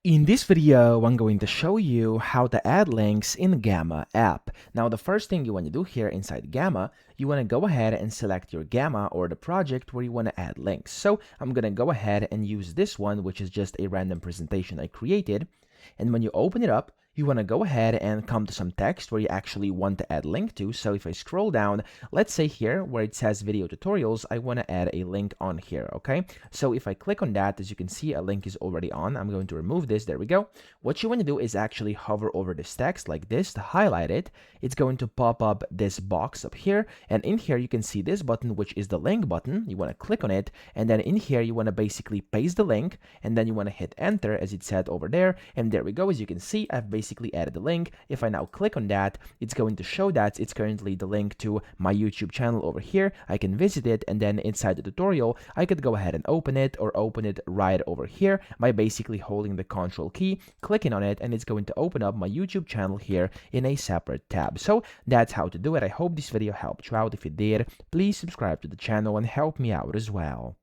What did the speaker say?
In this video, I'm going to show you how to add links in Gamma app. Now, the first thing you want to do here inside Gamma, you want to go ahead and select your Gamma or the project where you want to add links. So I'm going to go ahead and use this one, which is just a random presentation I created. And when you open it up, you want to go ahead and come to some text where you actually want to add link to. So if I scroll down, let's say here where it says video tutorials, I want to add a link on here, okay? So if I click on that, as you can see, a link is already on. I'm going to remove this. There we go. What you want to do is actually hover over this text like this to highlight it. It's going to pop up this box up here. And in here, you can see this button, which is the link button. You want to click on it. And then in here, you want to basically paste the link. And then you want to hit enter as it said over there. And there we go. As you can see, I've basically added the link. If I now click on that, it's going to show that it's currently the link to my YouTube channel over here. I can visit it, and then inside the tutorial, I could go ahead and open it or open it right over here by basically holding the Control key, clicking on it, and it's going to open up my YouTube channel here in a separate tab. So that's how to do it. I hope this video helped you out. If it did, please subscribe to the channel and help me out as well.